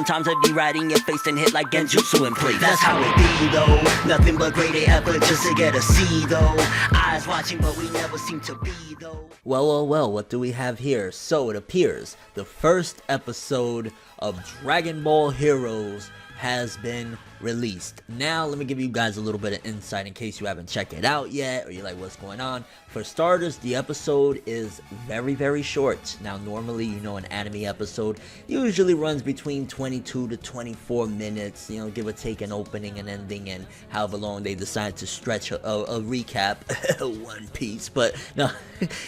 Sometimes I be right in your face and hit like genjutsu in place. That's how it be though. Nothing but great effort just to get a C though. Eyes watching but we never seem to be though. Well, what do we have here? So it appears the first episode of Dragon Ball Heroes has been released. Now let me give you guys a little bit of insight in case you haven't checked it out yet or you're like, what's going on? For starters, the episode is very short. Now normally, you know, an anime episode usually runs between 22 to 24 minutes, you know, give or take an opening and ending and however long they decide to stretch a recap. One Piece. But no,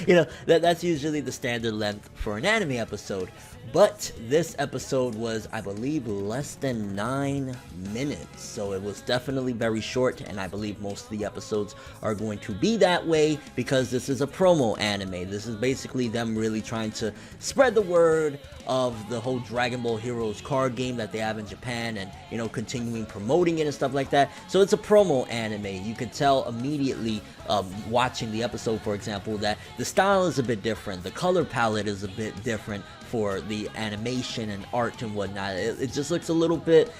you know, that's usually the standard length for an anime episode. But this episode was, I believe, less than 9 minutes, so it was definitely very short, and I believe most of the episodes are going to be that way because this is a promo anime. This is basically them really trying to spread the word of the whole Dragon Ball Heroes card game that they have in Japan and, you know, continuing promoting it and stuff like that. So it's a promo anime. You can tell immediately watching the episode, for example, that the style is a bit different. The color palette is a bit different for the animation and art and whatnot. It just looks a little bit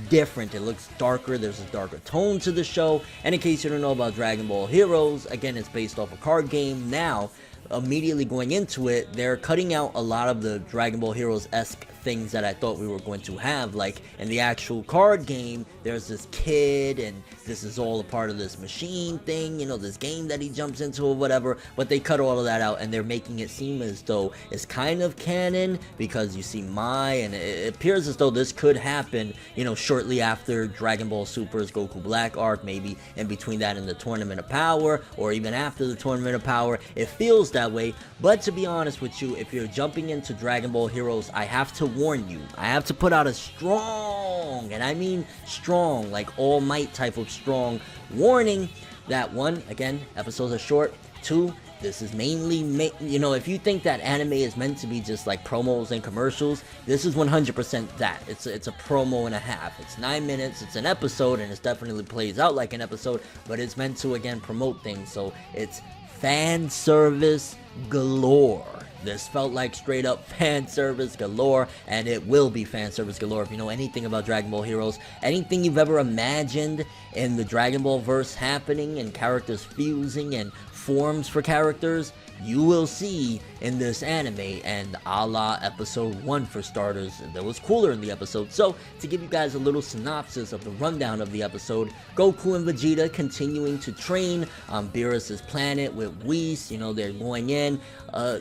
different. It looks darker. There's a darker tone to the show. And in case you don't know about Dragon Ball Heroes, again, it's based off a card game. Now, immediately going into it, they're cutting out a lot of the Dragon Ball Heroes-esque things that I thought we were going to have. Like in the actual card game, there's this kid and this is all a part of this machine thing, you know, this game that he jumps into or whatever, but they cut all of that out and they're making it seem as though it's kind of canon because you see Mai, and it appears as though this could happen, you know, shortly after Dragon Ball Super's Goku Black arc, maybe in between that and the Tournament of Power, or even after the Tournament of Power. It feels that way. But to be honest with you, if you're jumping into Dragon Ball Heroes, I have to warn you, I have to put out a strong, and I mean strong, like All Might type of strong warning that, one, again, episodes are short. Two, this is mainly, you know, if you think that anime is meant to be just like promos and commercials, this is 100% that. It's a promo and a half. It's 9 minutes, it's an episode, and it definitely plays out like an episode, but it's meant to, again, promote things. So it's fan service galore. This felt like straight up fan service galore, and it will be fan service galore. If you know anything about Dragon Ball Heroes, anything you've ever imagined in the Dragon Ball verse happening and characters fusing and forms for characters, you will see in this anime, and a la episode 1 for starters, that was cooler in the episode. So, to give you guys a little synopsis of the rundown of the episode, Goku and Vegeta continuing to train on Beerus' planet with Whis. You know, they're going in,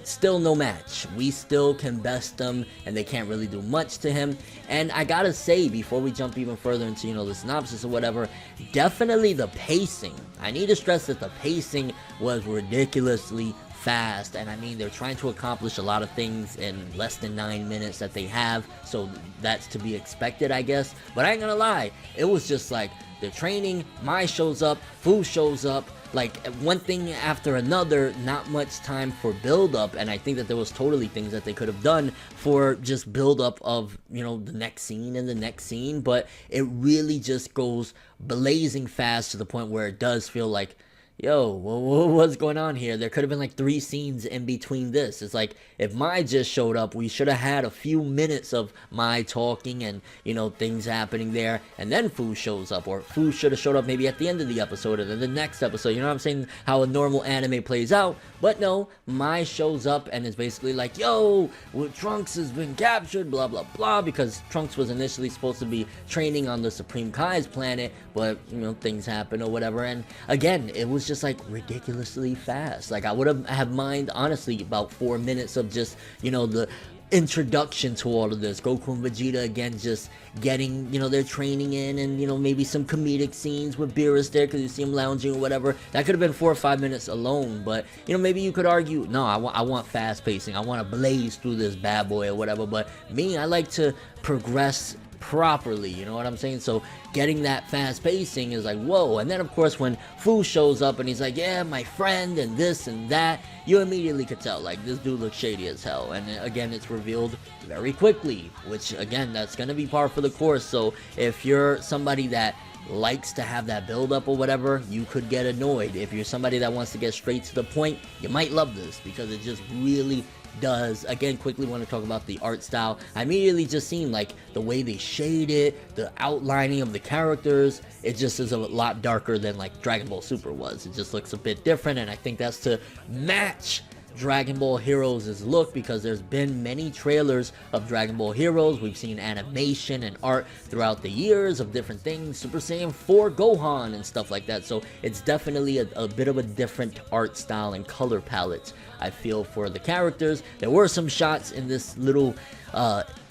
still no match. We still can best them, and they can't really do much to him. And I gotta say, before we jump even further into, you know, the synopsis or whatever, definitely the pacing. I need to stress that the pacing was ridiculously fast, and I mean, they're trying to accomplish a lot of things in less than 9 minutes that they have, so that's to be expected, I guess. But I ain't gonna lie, it was just like they're training, Mai shows up, Fu shows up, like one thing after another, not much time for build up. And I think that there was totally things that they could have done for just build up of, you know, the next scene and the next scene, but it really just goes blazing fast to the point where it does feel like, yo, what's going on here? There could have been like 3 scenes in between this. It's like, if Mai just showed up, we should have had a few minutes of Mai talking and, you know, things happening there, and then Fu shows up, or Fu should have showed up maybe at the end of the episode, and then the next episode, you know what I'm saying, how a normal anime plays out. But no, Mai shows up and is basically like, yo, well, Trunks has been captured, blah blah blah, because Trunks was initially supposed to be training on the Supreme Kai's planet, but, you know, things happen or whatever, and again, it was just like ridiculously fast. Like, I would have mind, honestly, about 4 minutes of just, you know, the introduction to all of this. Goku and Vegeta again just getting, you know, their training in, and, you know, maybe some comedic scenes with Beerus there because you see him lounging or whatever. That could have been 4 or 5 minutes alone, but, you know, maybe you could argue, no, I want fast pacing, I want to blaze through this bad boy or whatever. But me, I like to progress properly, you know what I'm saying? So getting that fast pacing is like, whoa. And then of course when Fu shows up and he's like, yeah, my friend, and this and that, you immediately could tell, like, this dude looks shady as hell. And again, it's revealed very quickly, which again, that's gonna be par for the course. So if you're somebody that likes to have that build up or whatever, you could get annoyed. If you're somebody that wants to get straight to the point, you might love this because it just really does. Again, quickly want to talk about the art style. I immediately just seen like the way they shade it, the outlining of the characters. It just is a lot darker than like Dragon Ball Super was. It just looks a bit different, and I think that's to match Dragon Ball Heroes' look, because there's been many trailers of Dragon Ball Heroes. We've seen animation and art throughout the years of different things, Super Saiyan 4 Gohan and stuff like that, so it's definitely a bit of a different art style and color palette, I feel, for the characters. There were some shots in this little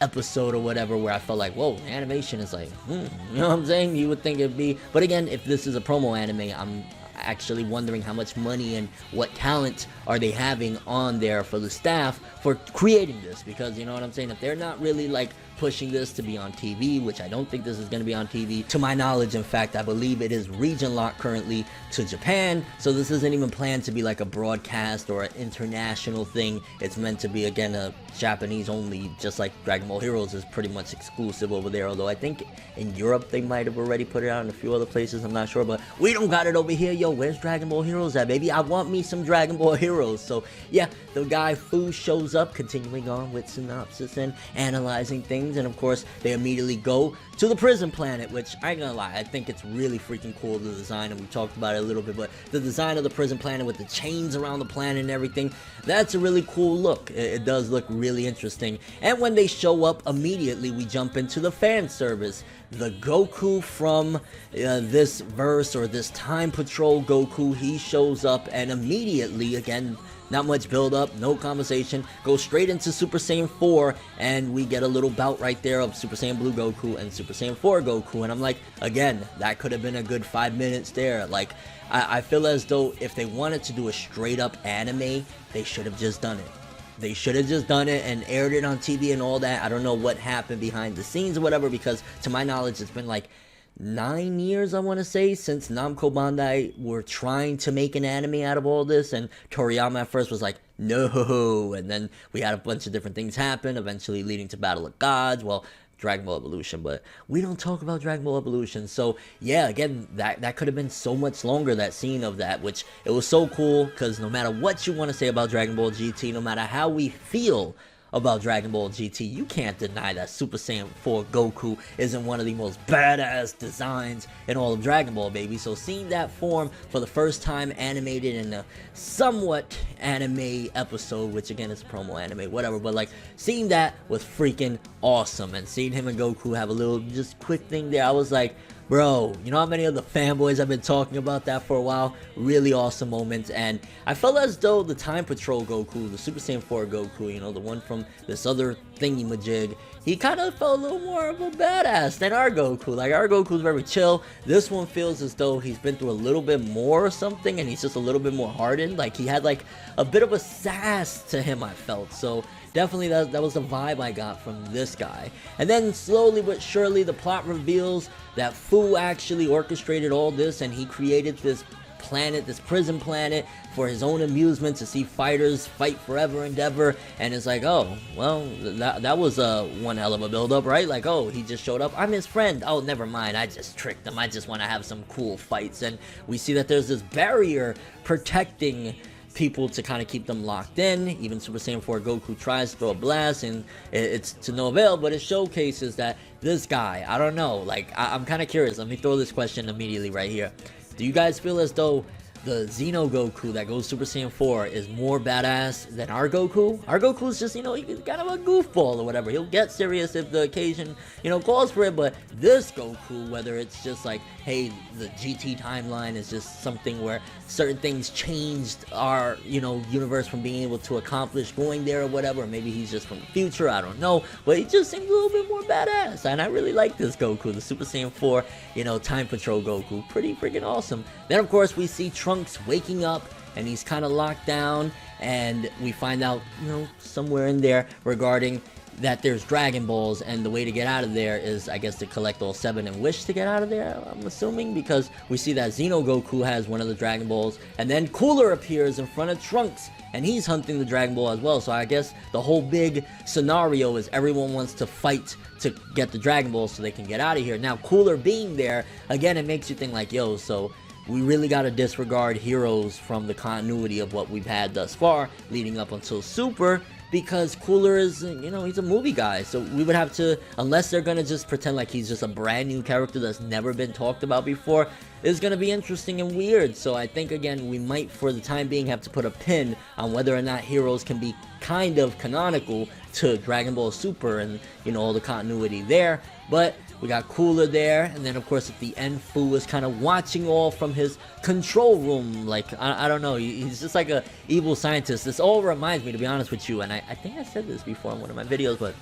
episode or whatever where I felt like, whoa, animation is like, you know what I'm saying? You would think it'd be, but again, if this is a promo anime, I'm actually wondering how much money and what talent are they having on there for the staff for creating this, because you know what I'm saying, if they're not really like pushing this to be on TV, which I don't think this is going to be on TV to my knowledge. In fact, I believe it is region locked currently to Japan, so this isn't even planned to be like a broadcast or an international thing. It's meant to be, again, a Japanese only, just like Dragon Ball Heroes is pretty much exclusive over there, although I think in Europe they might have already put it out in a few other places, I'm not sure, but we don't got it over here. Yo, where's Dragon Ball Heroes at, baby? I want me some Dragon Ball Heroes. So yeah, the guy Fu shows up, continuing on with Synopsis and analyzing things. And of course, they immediately go to the prison planet, which I ain't gonna lie, I think it's really freaking cool, the design, and we talked about it a little bit, but the design of the prison planet with the chains around the planet and everything, that's a really cool look. It does look really interesting. And when they show up, immediately we jump into the fan service. The Goku from this verse, or this Time Patrol Goku, he shows up, and immediately, again, not much build up, no conversation, go straight into Super Saiyan 4, and we get a little bout right there of Super Saiyan Blue Goku and Super Saiyan 4 Goku, and I'm like, again, that could have been a good 5 minutes there. Like, I feel as though if they wanted to do a straight up anime, they should have just done it. They should have just done it and aired it on TV and all that. I don't know what happened behind the scenes or whatever, because to my knowledge, it's been like 9 years, I want to say, since Namco Bandai were trying to make an anime out of all this, and Toriyama at first was like, no, and then we had a bunch of different things happen, eventually leading to Battle of Gods, well, Dragon Ball Evolution, but we don't talk about Dragon Ball Evolution. So yeah, again, that could have been so much longer, that scene of that, which it was so cool, because no matter what you want to say about Dragon Ball GT, no matter how we feel about Dragon Ball GT, you can't deny that Super Saiyan 4 Goku isn't one of the most badass designs in all of Dragon Ball, baby. So seeing that form for the first time animated in a somewhat anime episode, which again is a promo anime, whatever, but like seeing that was freaking awesome. And seeing him and Goku have a little just quick thing there, I was like, bro, you know how many of the fanboys have been talking about that for a while? Really awesome moments. And I felt as though the Time Patrol Goku, the Super Saiyan 4 Goku, you know, the one from this other thingy-majig, he kind of felt a little more of a badass than our Goku. Like, our Goku's very chill. This one feels as though he's been through a little bit more or something, and he's just a little bit more hardened. Like, he had like a bit of a sass to him, I felt. So definitely that was the vibe I got from this guy. And then slowly but surely the plot reveals that Fu actually orchestrated all this, and he created this planet, this prison planet, for his own amusement, to see fighters fight forever and ever. And it's like, oh, well, that was one hell of a build-up, right? Like, oh, he just showed up, I'm his friend, oh, never mind, I just tricked him, I just want to have some cool fights. And we see that there's this barrier protecting people to kind of keep them locked in. Even Super Saiyan 4 Goku tries to throw a blast, and it's to no avail, but it showcases that this guy, I don't know, like, I'm kind of curious. Let me throw this question immediately right here. Do you guys feel as though the Xeno Goku that goes Super Saiyan 4 is more badass than our Goku? Our Goku's just, you know, he's kind of a goofball or whatever. He'll get serious if the occasion, you know, calls for it, but this Goku, whether it's just like, hey, the GT timeline is just something where certain things changed our, you know, universe from being able to accomplish going there or whatever, or maybe he's just from the future, I don't know, but he just seems a little bit more badass, and I really like this Goku, the Super Saiyan 4, you know, Time Patrol Goku, pretty freaking awesome. Then of course we see Trunks waking up, and he's kind of locked down, and we find out, you know, somewhere in there regarding that there's Dragon Balls, and the way to get out of there is, I guess, to collect all 7 and wish to get out of there, I'm assuming, because we see that Xeno Goku has one of the Dragon Balls, and then Cooler appears in front of Trunks, and he's hunting the Dragon Ball as well. So I guess the whole big scenario is everyone wants to fight to get the Dragon Balls so they can get out of here. Now, Cooler being there, again, it makes you think like, yo, so we really got to disregard Heroes from the continuity of what we've had thus far, leading up until Super, because Cooler is, you know, he's a movie guy. So we would have to, unless they're going to just pretend like he's just a brand new character that's never been talked about before, it's going to be interesting and weird. So I think, again, we might, for the time being, have to put a pin on whether or not Heroes can be kind of canonical to Dragon Ball Super and, you know, all the continuity there. But we got Cooler there, and then of course at the end, Fu is kind of watching all from his control room. Like, I don't know, he's just like a evil scientist. This all reminds me, to be honest with you, and I think I said this before in one of my videos, but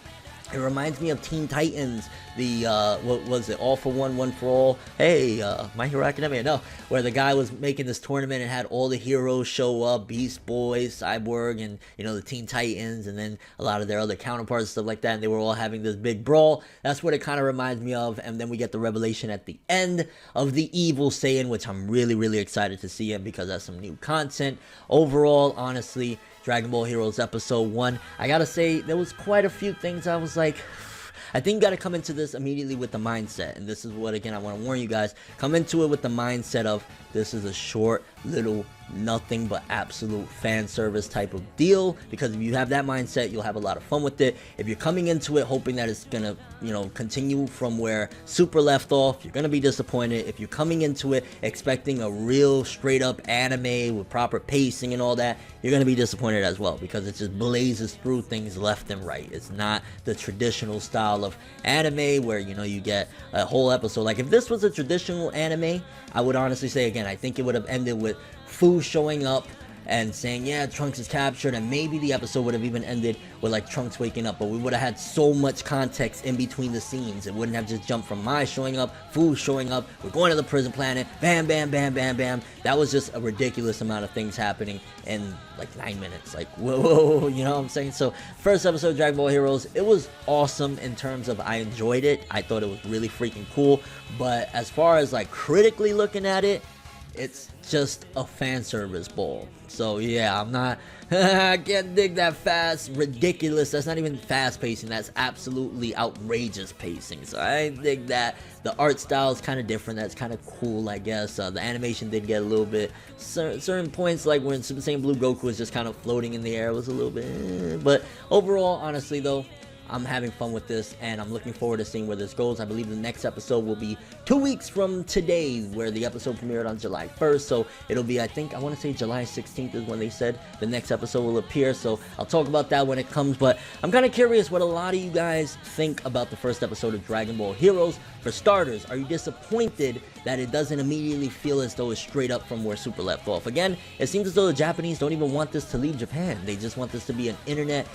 it reminds me of Teen Titans, the, what was it, All for One, One for All? Hey, My Hero Academia, no, where the guy was making this tournament and had all the heroes show up, Beast Boy, Cyborg, and, you know, the Teen Titans, and then a lot of their other counterparts and stuff like that, and they were all having this big brawl. That's what it kind of reminds me of, and then we get the revelation at the end of the Evil Saiyan, which I'm really, really excited to see him, because that's some new content. Overall, honestly, Dragon Ball Heroes Episode 1, I gotta say, there was quite a few things I was like, I think you gotta come into this immediately with the mindset, and this is what, again, I want to warn you guys, come into it with the mindset of, this is a short, little, nothing but absolute fan service type of deal, because if you have that mindset, you'll have a lot of fun with it. If you're coming into it hoping that it's gonna, you know, continue from where Super left off, you're gonna be disappointed. If you're coming into it expecting a real straight up anime with proper pacing and all that, you're gonna be disappointed as well, because it just blazes through things left and right. It's not the traditional style of anime where, you know, you get a whole episode. Like, if this was a traditional anime, I would honestly say, again, I think it would have ended with Fu showing up and saying, yeah, Trunks is captured, and maybe the episode would have even ended with, like, Trunks waking up, but we would have had so much context in between the scenes. It wouldn't have just jumped from Mai showing up, Fu showing up, we're going to the prison planet, bam, bam, bam, bam, bam. That was just a ridiculous amount of things happening in, like, 9 minutes. Like, whoa, you know what I'm saying? So, first episode of Dragon Ball Heroes, it was awesome in terms of I enjoyed it. I thought it was really freaking cool, but as far as, like, critically looking at it, it's just a fan service ball. So yeah, I'm not, I can't dig that fast, ridiculous, that's not even fast pacing, that's absolutely outrageous pacing. So I dig that. The art style is kind of different, that's kind of cool, I guess. The animation did get a little bit, certain points, like when Super Saiyan Blue Goku was just kind of floating in the air, was a little bit, but overall, honestly though, I'm having fun with this, and I'm looking forward to seeing where this goes. I believe the next episode will be 2 weeks from today, where the episode premiered on July 1st, so it'll be, I think, I want to say July 16th is when they said the next episode will appear, so I'll talk about that when it comes, but I'm kind of curious what a lot of you guys think about the first episode of Dragon Ball Heroes. For starters, are you disappointed that it doesn't immediately feel as though it's straight up from where Super left off? Again, it seems as though the Japanese don't even want this to leave Japan. They just want this to be an internet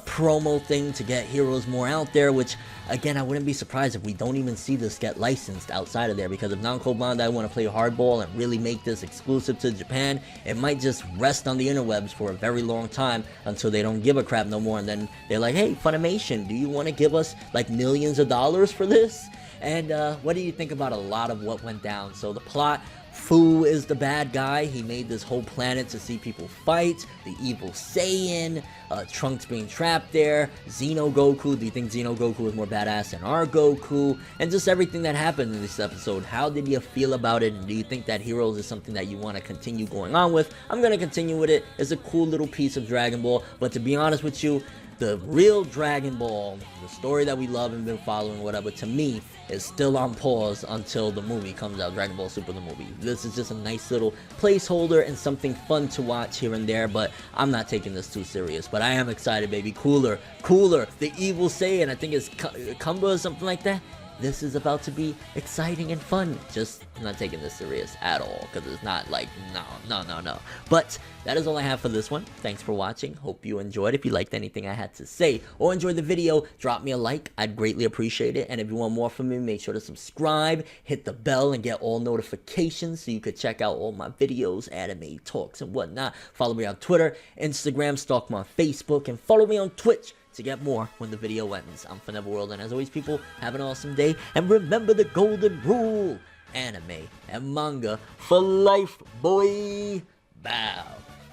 promo thing to get Heroes more out there, which, again, I wouldn't be surprised if we don't even see this get licensed outside of there, because if Namco Bandai want to play hardball and really make this exclusive to Japan, it might just rest on the interwebs for a very long time until they don't give a crap no more, and then they're like, hey, Funimation, do you want to give us like millions of dollars for this? And what do you think about a lot of what went down? So the plot, Fu is the bad guy. He made this whole planet to see people fight. The Evil Saiyan, Trunks being trapped there, Xeno Goku. Do you think Xeno Goku is more badass than our Goku? And just everything that happened in this episode. How did you feel about it? And do you think that Heroes is something that you want to continue going on with? I'm going to continue with it. It's a cool little piece of Dragon Ball. But to be honest with you, the real Dragon Ball, the story that we love and been following, whatever, to me, is still on pause until the movie comes out, Dragon Ball Super the movie. This is just a nice little placeholder and something fun to watch here and there, but I'm not taking this too serious. But I am excited, baby. Cooler, the Evil Saiyan, I think it's Kumba or something like that. This is about to be exciting and fun. Just not taking this serious at all, because it's not like, no. But that is all I have for this one. Thanks for watching. Hope you enjoyed. If you liked anything I had to say or enjoyed the video, drop me a like. I'd greatly appreciate it. And if you want more from me, make sure to subscribe, hit the bell, and get all notifications so you could check out all my videos, anime talks, and whatnot. Follow me on Twitter, Instagram, stalk me on Facebook, and follow me on Twitch to get more when the video ends. I'm ForneverWorld, and as always, people, have an awesome day, and remember the golden rule: anime and manga for life, boy. Bow.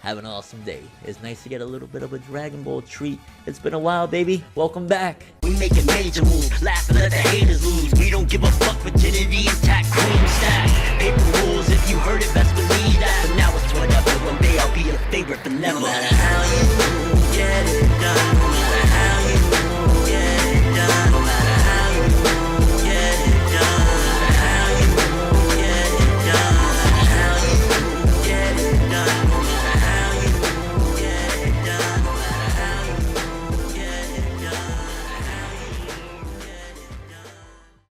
Have an awesome day. It's nice to get a little bit of a Dragon Ball treat. It's been a while, baby. Welcome back. We making major moves, laughing at the haters.